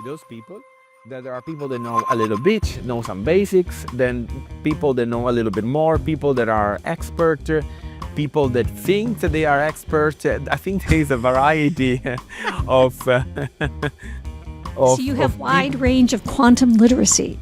those people. That there are people that know a little bit, know some basics, then people that know a little bit more, people that are expert, people that think that they are expert. I think there is a variety of So you have wide range of quantum literacy.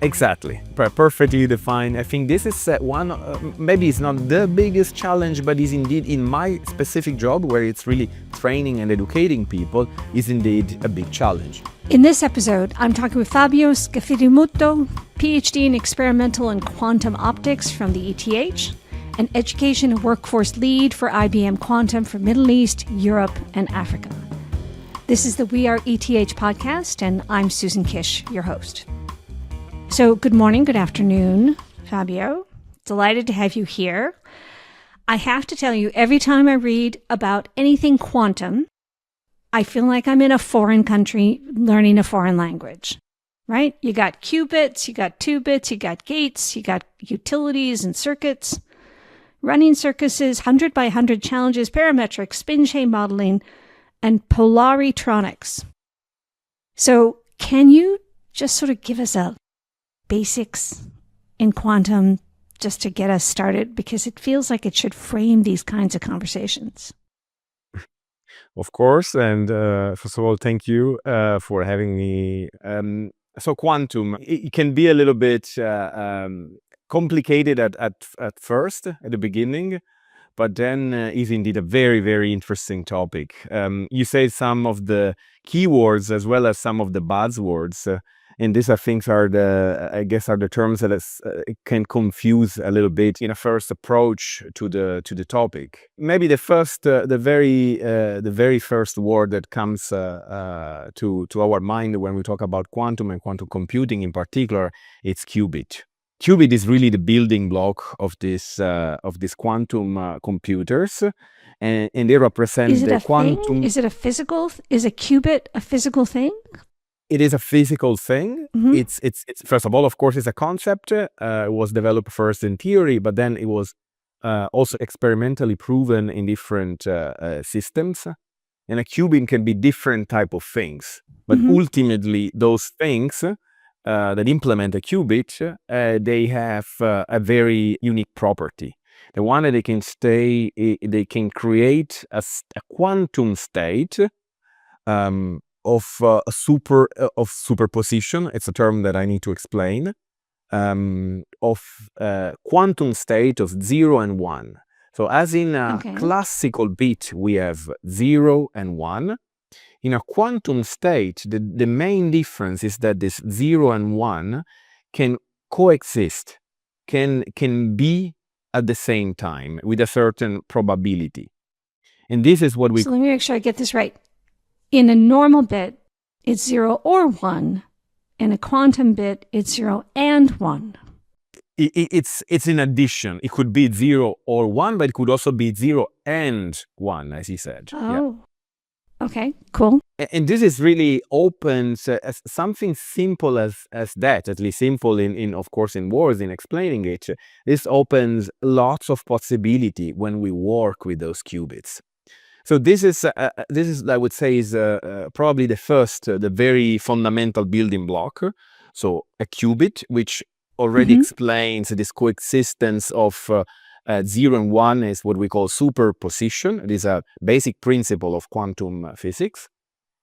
Exactly, perfectly defined. I think this is one, maybe it's not the biggest challenge, but is indeed in my specific job, where it's really training and educating people, is indeed a big challenge. In this episode, I'm talking with Fabio Scafirimuto, PhD in experimental and quantum optics from the ETH, an education and workforce lead for IBM Quantum for Middle East, Europe, and Africa. This is the We Are ETH podcast, and I'm Susan Kish, your host. So good morning, good afternoon, Fabio. Delighted to have you here. I have to tell you, every time I read about anything quantum, I feel like I'm in a foreign country learning a foreign language, right? You got qubits, you got 2 bits, you got gates, you got utilities and circuits, running circuses, 100 by 100 challenges, parametrics, spin chain modeling, and polaritronics. So can you just sort of give us a basics in quantum just to get us started, because it feels like it should frame these kinds of conversations? Of course, and first of all, thank you for having me. So quantum, it can be a little bit complicated at first, at the beginning, but then is indeed a very, very interesting topic. You say some of the keywords as well as some of the buzzwords. And these, I think, are the terms that can confuse a little bit in a first approach to the topic. Maybe the very first word that comes to our mind when we talk about quantum and quantum computing in particular, it's qubit. Qubit is really the building block of this quantum computers, and they represent the quantum. Thing? Is it a physical? Is a qubit a physical thing? It is a physical thing. Mm-hmm. It's first of all, of course, it's a concept. It was developed first in theory, but then it was also experimentally proven in different systems. And a qubit can be different type of things, but ultimately those things that implement a qubit, they have a very unique property. The one that they can create a quantum state. Of superposition. It's a term that I need to explain. Of quantum state of 0 and 1. So as in a classical bit, we have 0 and 1. In a quantum state, the main difference is that this 0 and 1 can coexist, can be at the same time with a certain probability. And this is what we... So let me make sure I get this right. In a normal bit, it's 0 or 1. In a quantum bit, it's 0 and 1. It's in addition. It could be 0 or 1, but it could also be 0 and 1, as he said. Oh, yeah. Okay, cool. And this is really opens as something simple as that, at least simple in of course in words, in explaining it. This opens lots of possibility when we work with those qubits. So this is I would say is probably the very fundamental building block. So a qubit, which already explains this coexistence of 0 and 1, is what we call superposition. It is a basic principle of quantum physics.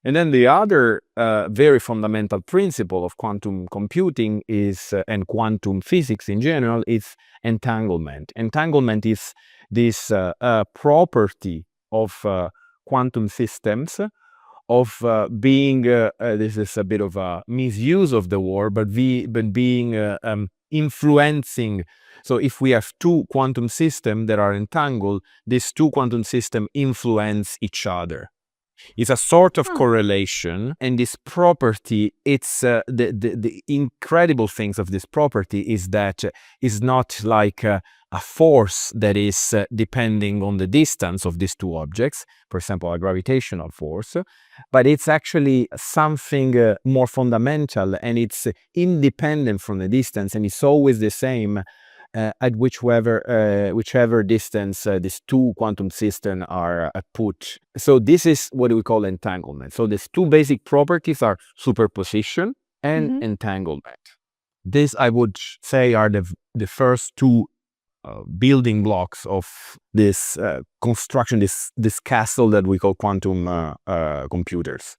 And then the other very fundamental principle of quantum computing is and quantum physics in general is entanglement. Entanglement is this property of quantum systems, of being, this is a bit of a misuse of the word, but being influencing. So if we have two quantum systems that are entangled, these two quantum systems influence each other. It's a sort of correlation, and this property, it's the incredible things of this property is that it's not like a force that is depending on the distance of these two objects, for example, a gravitational force, but it's actually something more fundamental, and it's independent from the distance, and it's always the same at whichever distance these two quantum systems are put. So this is what we call entanglement. So these two basic properties are superposition and entanglement. This, I would say, are the first two building blocks of this construction, this castle that we call quantum computers.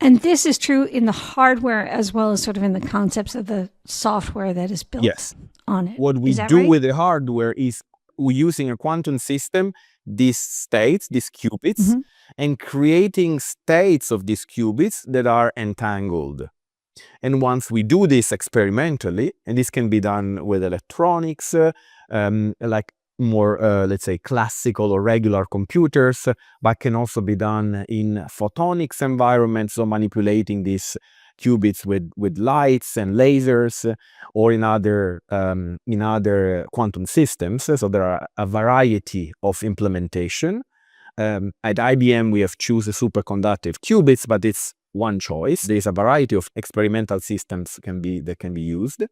And this is true in the hardware as well as sort of in the concepts of the software that is built on it. What we do with the hardware is we're using a quantum system, these states, these qubits, and creating states of these qubits that are entangled. And once we do this experimentally, and this can be done with electronics, like more, let's say, classical or regular computers, but can also be done in photonics environments, so manipulating these qubits with lights and lasers, or in other quantum systems. So there are a variety of implementation. At IBM, we have chosen superconductive qubits, but it's one choice. There's a variety of experimental systems that can be used.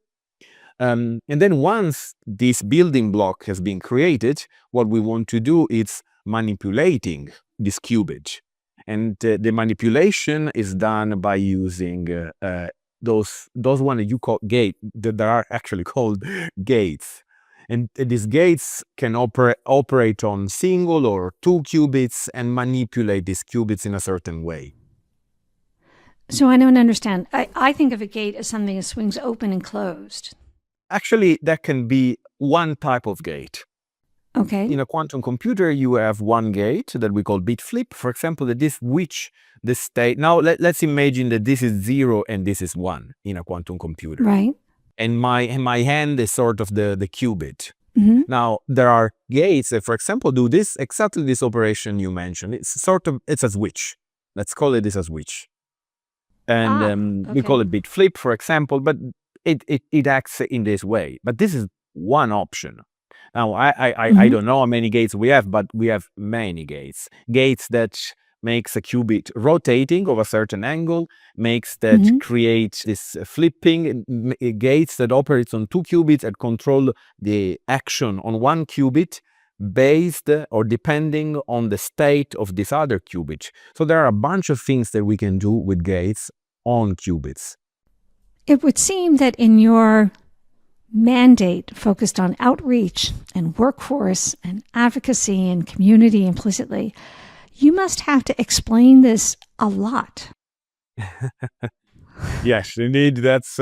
And then once this building block has been created, what we want to do is manipulating this qubit. And the manipulation is done by using those ones that you call gate, that are actually called gates. And these gates can operate on single or two qubits and manipulate these qubits in a certain way. So I don't understand. I think of a gate as something that swings open and closed. Actually, that can be one type of gate. Okay. In a quantum computer, you have one gate that we call bit flip, for example, that this switch the state. Now, let's imagine that this is 0 and this is 1 in a quantum computer. Right. And my hand is sort of the qubit. Now, there are gates that, for example, do exactly this operation you mentioned. It's a switch. Let's call it a switch. And we call it bit flip, for example, but it acts in this way. But this is one option. Now, I don't know how many gates we have, but we have many gates. Gates that makes a qubit rotating of a certain angle, makes that create this flipping, gates that operates on two qubits and control the action on one qubit based or depending on the state of this other qubit. So there are a bunch of things that we can do with gates on qubits. It would seem that in your mandate focused on outreach and workforce and advocacy and community implicitly, you must have to explain this a lot. Yes, indeed. That's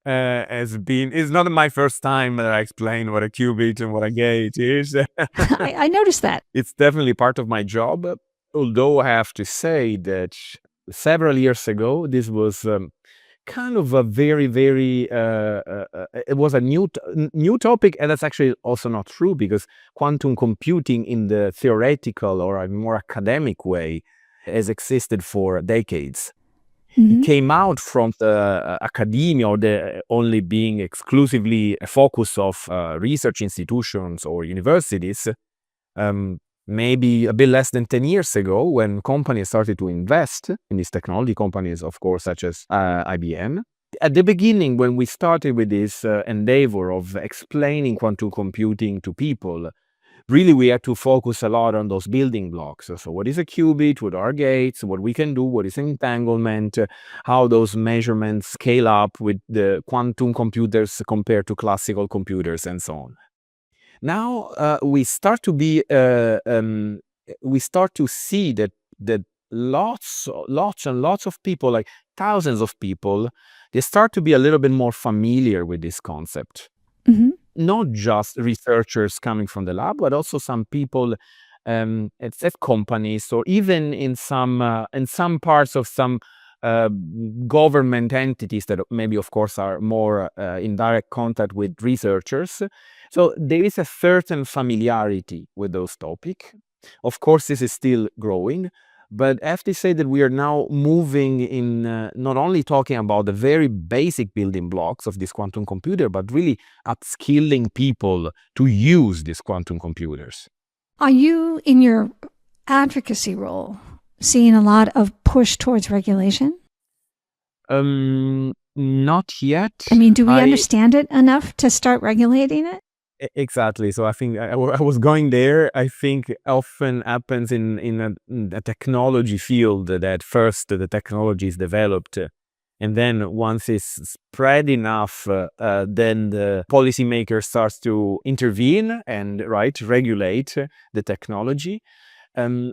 it's not my first time that I explain what a qubit and what a gate is. I noticed that. It's definitely part of my job, although I have to say that several years ago, this was kind of a very, very, it was a new topic, and that's actually also not true, because quantum computing in the theoretical or a more academic way has existed for decades. It came out from the academia, or the only being exclusively a focus of research institutions or universities, maybe a bit less than 10 years ago, when companies started to invest in these technology companies, of course, such as IBM. At the beginning, when we started with this endeavor of explaining quantum computing to people, really we had to focus a lot on those building blocks. So what is a qubit, what are gates, what we can do, what is entanglement, how those measurements scale up with the quantum computers compared to classical computers, and so on. Now we start to see that lots and lots of people, like thousands of people, they start to be a little bit more familiar with this concept. Not just researchers coming from the lab, but also some people at companies, or even in some parts of some government entities that maybe, of course, are more in direct contact with researchers. So there is a certain familiarity with those topics. Of course, this is still growing, but I have to say that we are now moving in not only talking about the very basic building blocks of this quantum computer, but really upskilling people to use these quantum computers. Are you, in your advocacy role, seeing a lot of push towards regulation? Not yet. I mean, do we understand it enough to start regulating it? Exactly. So I think I was going there. I think often happens in a technology field that first the technology is developed, and then once it's spread enough, then the policymaker starts to intervene and regulate the technology. Um,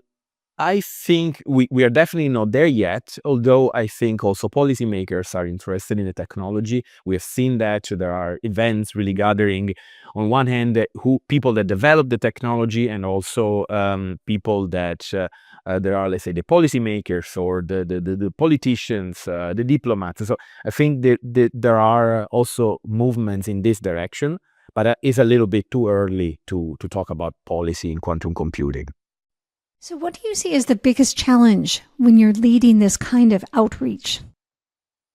I think we are definitely not there yet, although I think also policymakers are interested in the technology. We have seen that there are events really gathering, on one hand, people that develop the technology, and also people that there are, let's say, the policymakers or the politicians, the diplomats. So I think there are also movements in this direction, but it's a little bit too early to talk about policy in quantum computing. So what do you see as the biggest challenge when you're leading this kind of outreach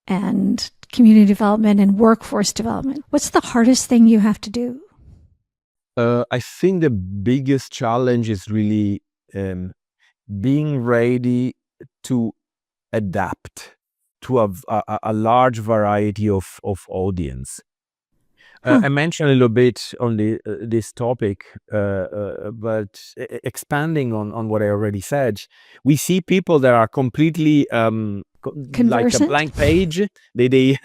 and community development and workforce development? What's the hardest thing you have to do? I think the biggest challenge is really being ready to adapt to a large variety of audience. I mentioned a little bit on this topic, but expanding on what I already said, we see people that are completely like a blank page. They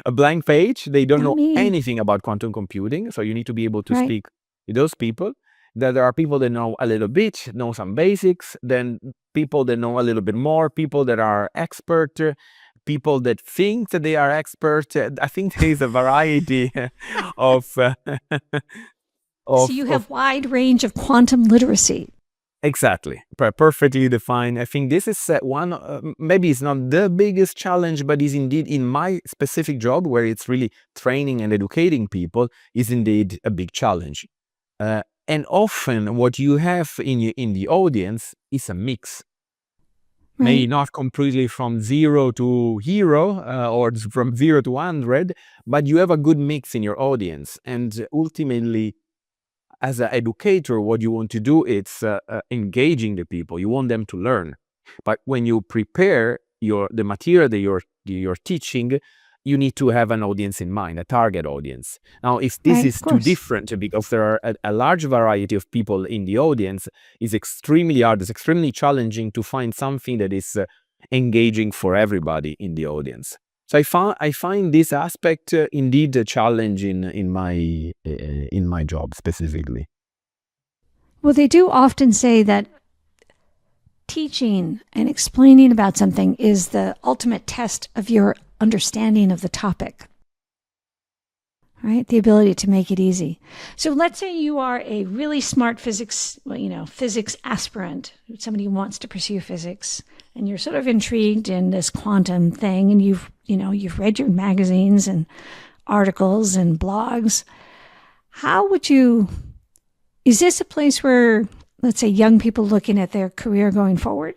a blank page. They don't know anything about quantum computing. So you need to be able to speak with those people. That there are people that know a little bit, know some basics, then people that know a little bit more, people that are expert, people that think that they are expert. I think there is a variety of. So you have wide range of quantum literacy. Exactly, perfectly defined. I think this is one, maybe it's not the biggest challenge, but is indeed in my specific job, where it's really training and educating people, is indeed a big challenge. And often what you have in the audience is a mix. Maybe not completely from 0 to hero or from 0 to 100, but you have a good mix in your audience. And ultimately, as an educator, what you want to do is engaging the people. You want them to learn. But when you prepare the material that you're teaching, you need to have an audience in mind, a target audience. Now, if this is too different, because there are a large variety of people in the audience, it's extremely hard, it's extremely challenging to find something that is engaging for everybody in the audience. So I find this aspect indeed a challenge in my job specifically. Well, they do often say that teaching and explaining about something is the ultimate test of your understanding of the topic, right? The ability to make it easy. So let's say you are a really smart physics aspirant, somebody who wants to pursue physics, and you're sort of intrigued in this quantum thing, and you've read your magazines and articles and blogs. Is this a place where, let's say, young people looking at their career going forward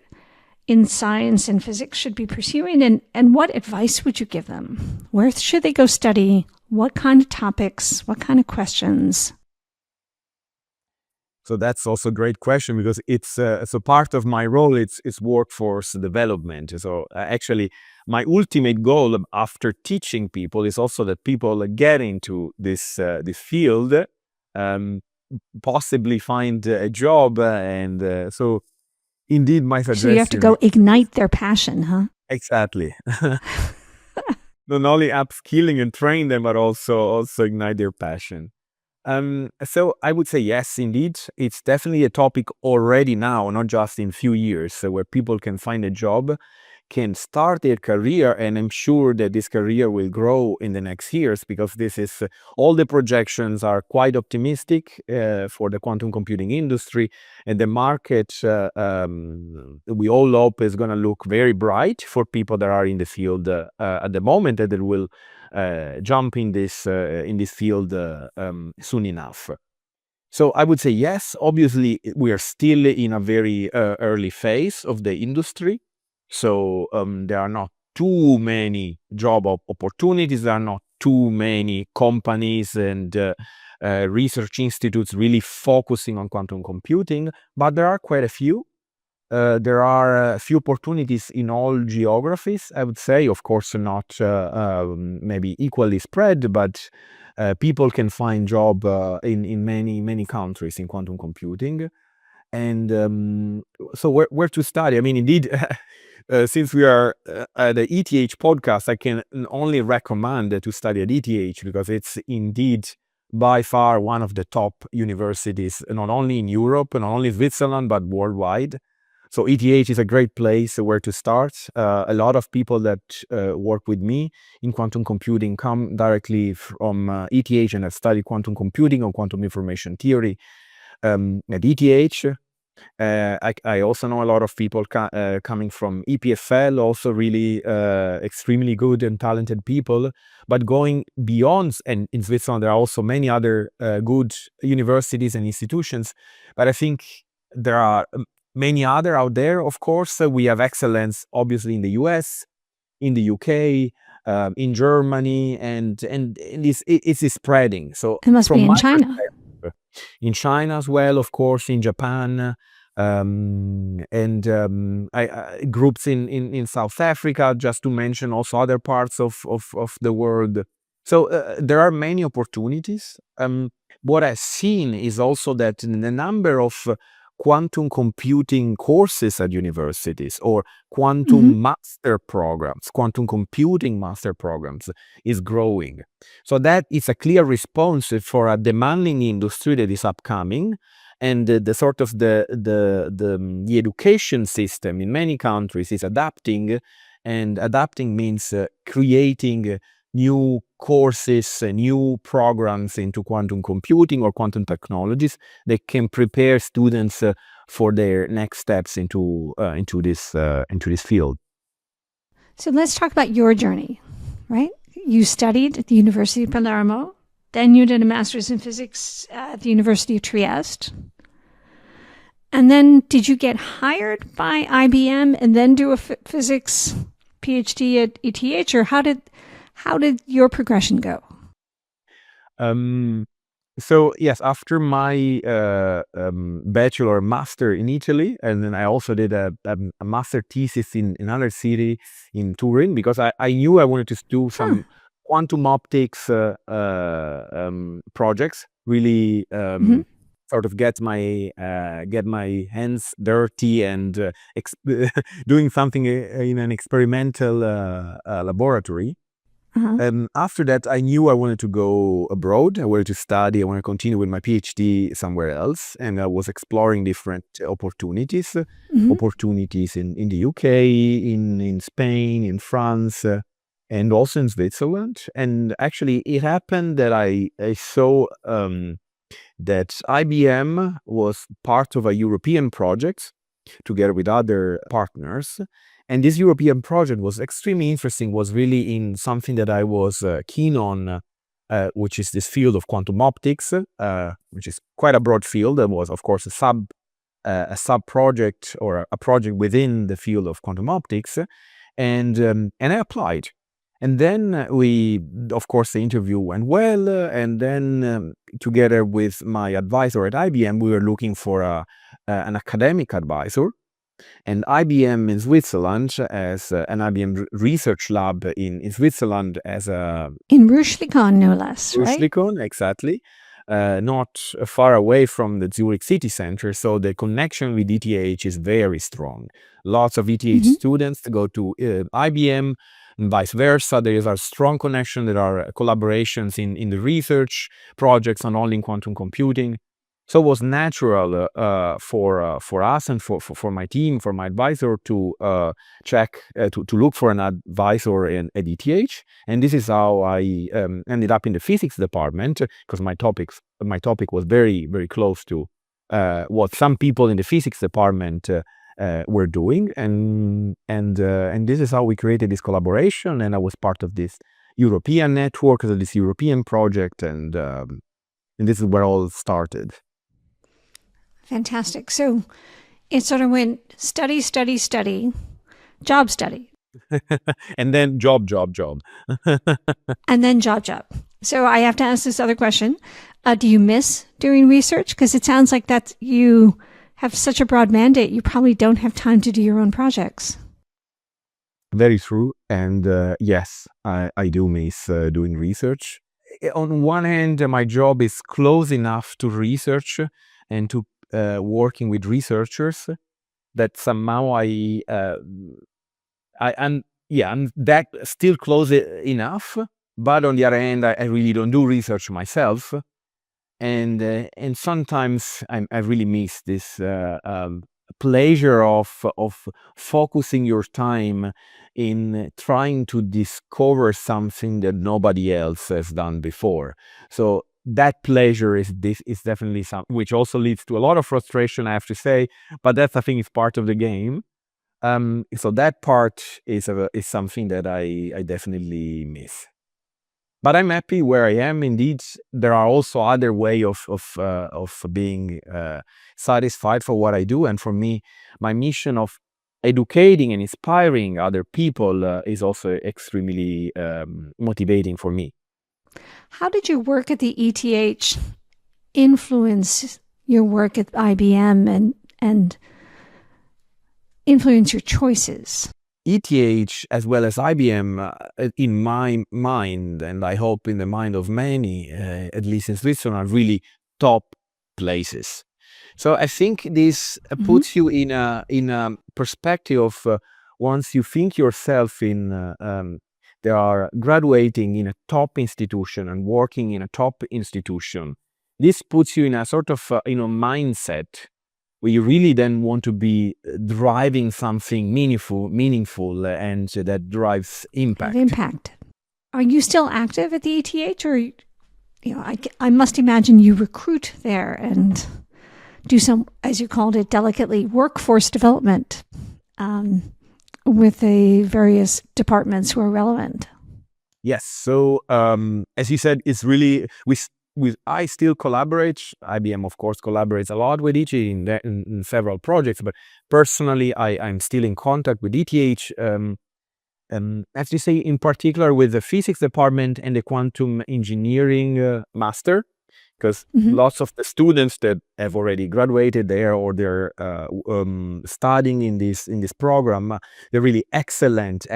in science and physics should be pursuing? And what advice would you give them? Where should they go study? What kind of topics? What kind of questions? So that's also a great question, because it's so part of my role. It's workforce development. So actually, my ultimate goal after teaching people is also that people get into this field, possibly find a job, and so indeed my suggestion. So you have to go ignite their passion, huh? Exactly. Not only upskilling and train them, but also ignite their passion. So I would say yes, indeed, it's definitely a topic already now, not just in few years, where people can find a job, can start their career, and I'm sure that this career will grow in the next years, because this is all the projections are quite optimistic for the quantum computing industry, and the market we all hope is going to look very bright for people that are in the field at the moment, that it will jump in this field soon enough. So I would say yes. Obviously, we are still in a very early phase of the industry. So there are not too many job opportunities. There are not too many companies and research institutes really focusing on quantum computing, but there are quite a few. there are a few opportunities in all geographies, I would say. Of course, not maybe equally spread, but people can find job in many countries in quantum computing. And so where to study? I mean, indeed, since we are at the ETH podcast, I can only recommend to study at ETH because it's indeed by far one of the top universities, not only in Europe, not only Switzerland, but worldwide. So ETH is a great place where to start. A lot of people that work with me in quantum computing come directly from ETH and have studied quantum computing or quantum information theory at ETH. I also know a lot of people coming from EPFL, also really extremely good and talented people. But going beyond, and in Switzerland, there are also many other good universities and institutions. But I think there are many other out there, of course. We have excellence, obviously, in the US, in the UK, in Germany, and it's spreading. So it must be in China. In China as well, of course, in Japan, and groups in South Africa, just to mention also other parts of the world. So there are many opportunities. What I've seen is also that the number of quantum computing courses at universities or quantum master programs, quantum computing master programs is growing. So that is a clear response for a demanding industry that is upcoming. And the sort of the education system in many countries is adapting, and adapting means creating new courses, new programs into quantum computing or quantum technologies that can prepare students for their next steps into this field. So let's talk about your journey, right? You studied at the University of Palermo, then you did a master's in physics at the University of Trieste. And then did you get hired by IBM and then do a physics PhD at ETH, or how did your progression go? So yes, after my bachelor master in Italy, and then I also did a master thesis in another city in Turin, because I knew I wanted to do some quantum optics projects, really sort of get my hands dirty and doing something in an experimental laboratory. After that, I knew I wanted to go abroad. I wanted to study. I wanted to continue with my PhD somewhere else. And I was exploring different opportunities in the UK, in Spain, in France, and also in Switzerland. And actually, it happened that I saw that IBM was part of a European project together with other partners. And this European project was extremely interesting, was really in something that I was keen on, which is this field of quantum optics, which is quite a broad field. There was, of course, a sub-project or a project within the field of quantum optics. And I applied. And then of course, the interview went well. And then together with my advisor at IBM, we were looking for an academic advisor. And IBM in Switzerland, as an IBM research lab in Switzerland, as a... In Rüschlikon, no less, right? Rüschlikon, exactly. Not far away from the Zurich city center. So the connection with ETH is very strong. Lots of ETH students go to IBM, and vice versa. There is a strong connection. There are collaborations in the research projects, not only in quantum computing. So it was natural for us and for my team, for my advisor to check, to look for an advisor at ETH. And this is how I ended up in the physics department, because my topic was very, very close to what some people in the physics department were doing. And this is how we created this collaboration. And I was part of this European network, of this European project. And this is where all started. Fantastic. So it sort of went study, job study. And then job. And then job. So I have to ask this other question. Do you miss doing research? Because it sounds like that you have such a broad mandate, you probably don't have time to do your own projects. Very true. And yes, I do miss doing research. On one hand, my job is close enough to research and to working with researchers that somehow I'm that still close enough. But on the other hand, I really don't do research myself, and sometimes I really miss this pleasure of focusing your time in trying to discover something that nobody else has done before. So that pleasure is definitely something which also leads to a lot of frustration, I have to say, but that's, I think, is part of the game. So that part is something that I definitely miss. But I'm happy where I am. Indeed, there are also other way of being satisfied for what I do, and for me, my mission of educating and inspiring other people is also extremely motivating for me. How did your work at the ETH influence your work at IBM and influence your choices? ETH, as well as IBM, in my mind, and I hope in the mind of many, at least in Switzerland, are really top places. So I think this puts you in a perspective of once you think yourself in they are graduating in a top institution and working in a top institution. This puts you in a sort of mindset where you really then want to be driving something meaningful, and that drives impact. Are you still active at the ETH, or I must imagine you recruit there and do some, as you called it delicately, workforce development with the various departments who are relevant. Yes. So as you said, it's really I still collaborate. IBM, of course, collaborates a lot with ETH in several projects, but personally, I'm still in contact with ETH. As you say, in particular with the physics department and the quantum engineering master, because lots of the students that have already graduated there or they're studying in this program, they're really excellent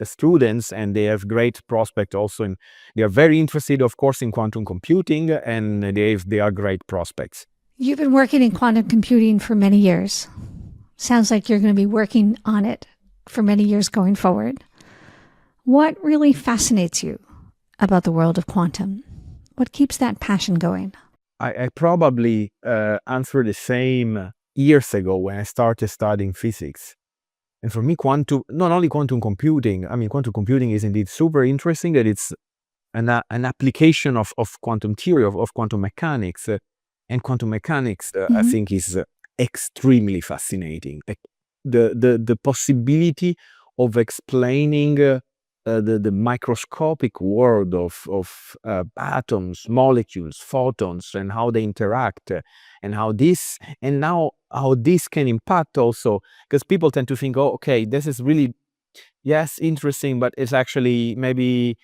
students, and they have great prospect also. They are very interested, of course, in quantum computing, and they are great prospects. You've been working in quantum computing for many years. Sounds like you're going to be working on it for many years going forward. What really fascinates you about the world of quantum? What keeps that passion going? I probably answered the same years ago when I started studying physics. And for me, not only quantum computing, quantum computing is indeed super interesting, that it's an application of quantum theory, of quantum mechanics. And quantum mechanics, I think, is extremely fascinating. The possibility of explaining the microscopic world of atoms, molecules, photons, and how they interact, and how this can impact also, because people tend to think, oh, okay, this is really, yes, interesting, but it's actually maybe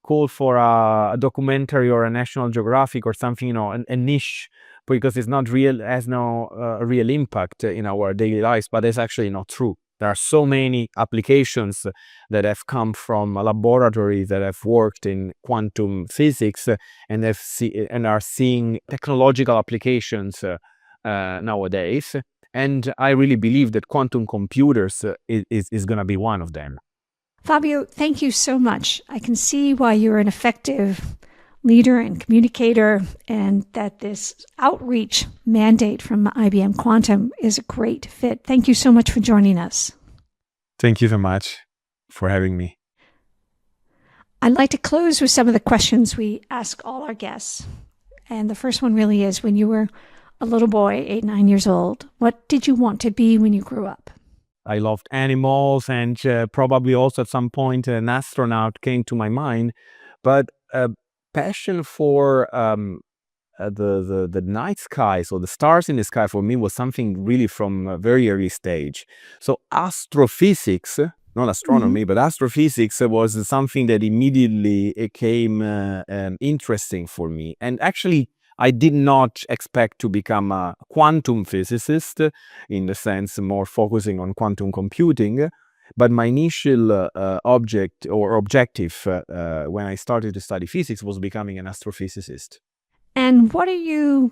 cool for a documentary or a National Geographic or something, a niche, because it's not real, has no real impact in our daily lives, but it's actually not true. There are so many applications that have come from laboratories that have worked in quantum physics and are seeing technological applications nowadays. And I really believe that quantum computers is going to be one of them. Fabio, thank you so much. I can see why you're an effective leader and communicator, and that this outreach mandate from IBM Quantum is a great fit. Thank you so much for joining us. Thank you so much for having me. I'd like to close with some of the questions we ask all our guests. And the first one really is, when you were a little boy, 8, 9 years old, what did you want to be when you grew up? I loved animals, and probably also at some point an astronaut came to my mind. But passion for the night skies or the stars in the sky for me was something really from a very early stage. So astrophysics, not astronomy, but astrophysics was something that immediately came interesting for me. And actually, I did not expect to become a quantum physicist, in the sense more focusing on quantum computing. But my initial objective when I started to study physics was becoming an astrophysicist. And what are you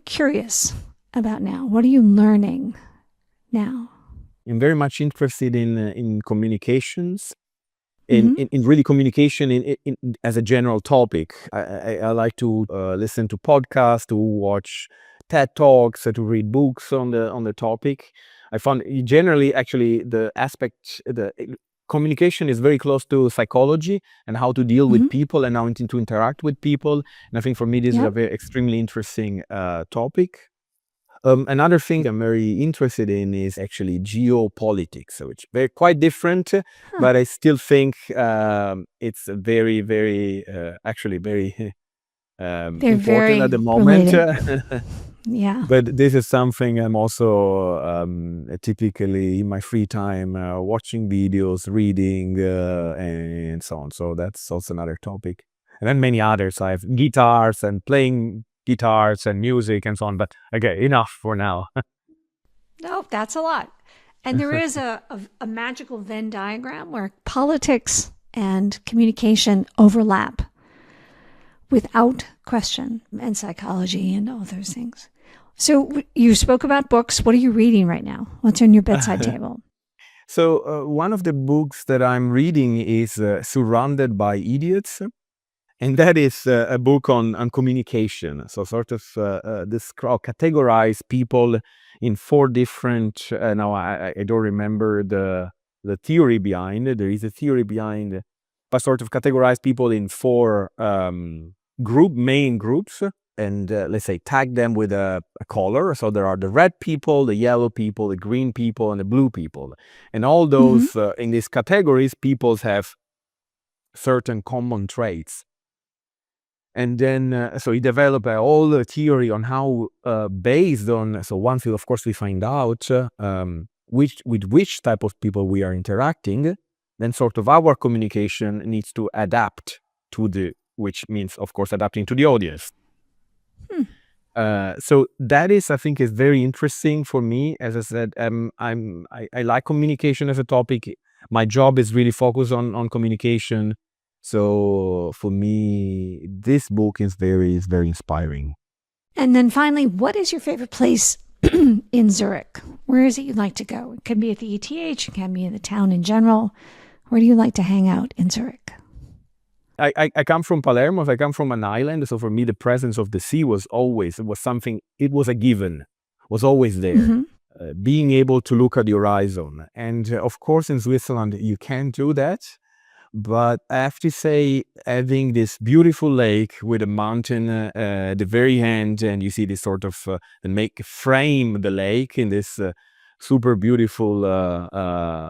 curious about now? What are you learning now? I'm very much interested in communications, in really communication in as a general topic. I like to listen to podcasts, to watch TED Talks, to read books on the topic. I found generally, actually, the communication is very close to psychology and how to deal with people and how to interact with people. And I think for me, this is a very extremely interesting topic. Another thing I'm very interested in is actually geopolitics, which is quite different, but I still think it's very, very, actually very important very at the moment. Yeah. But this is something I'm also typically in my free time watching videos, reading, and so on. So that's also another topic. And then many others. I have guitars and playing guitars and music and so on. But okay, enough for now. No, that's a lot. And there is a magical Venn diagram where politics and communication overlap without question, and psychology and all those things. So you spoke about books. What are you reading right now? What's on your bedside table? So one of the books that I'm reading is Surrounded by Idiots. And that is a book on communication. So sort of categorize people in 4 different, now I don't remember the theory behind it. There is a theory behind it, but sort of categorize people in 4 main groups, and let's say tag them with a color. So there are the red people, the yellow people, the green people, and the blue people. And all those in these categories, peoples have certain common traits. And then, so he developed a whole theory on how, based on, so once of course we find out with which type of people we are interacting, then sort of our communication needs to adapt to which means, of course, adapting to the audience. So that is, I think, is very interesting for me. As I said, I like communication as a topic. My job is really focused on communication. So for me, this book is very inspiring. And then finally, what is your favorite place in Zurich? Where is it you'd like to go? It can be at the ETH, it can be in the town in general. Where do you like to hang out in Zurich? I come from Palermo. I come from an island. So for me, the presence of the sea was a given, was always there. Being able to look at the horizon. And of course, in Switzerland, you can't do that. But I have to say, having this beautiful lake with a mountain at the very end, and you see this sort of frame the lake in this super beautiful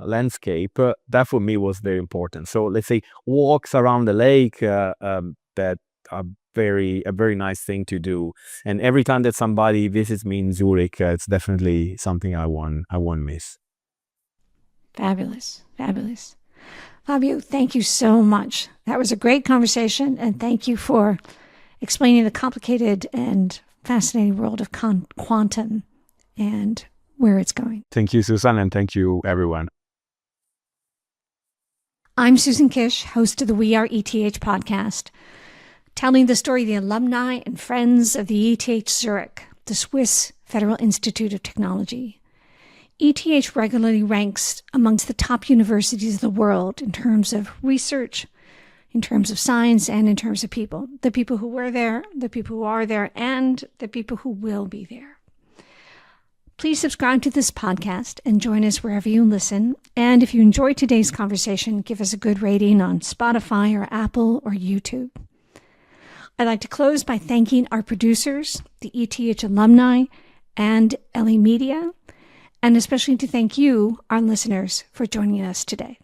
landscape, that for me was very important. So let's say walks around the lake that are a very nice thing to do. And every time that somebody visits me in Zurich, it's definitely something I won't miss. Fabulous. Fabio, thank you so much. That was a great conversation, and thank you for explaining the complicated and fascinating world of quantum and where it's going. Thank you, Susan, and thank you, everyone. I'm Susan Kish, host of the We Are ETH podcast, telling the story of the alumni and friends of the ETH Zurich, the Swiss Federal Institute of Technology. ETH regularly ranks amongst the top universities of the world in terms of research, in terms of science, and in terms of people. The people who were there, the people who are there, and the people who will be there. Please subscribe to this podcast and join us wherever you listen. And if you enjoyed today's conversation, give us a good rating on Spotify or Apple or YouTube. I'd like to close by thanking our producers, the ETH alumni, and LA Media, and especially to thank you, our listeners, for joining us today.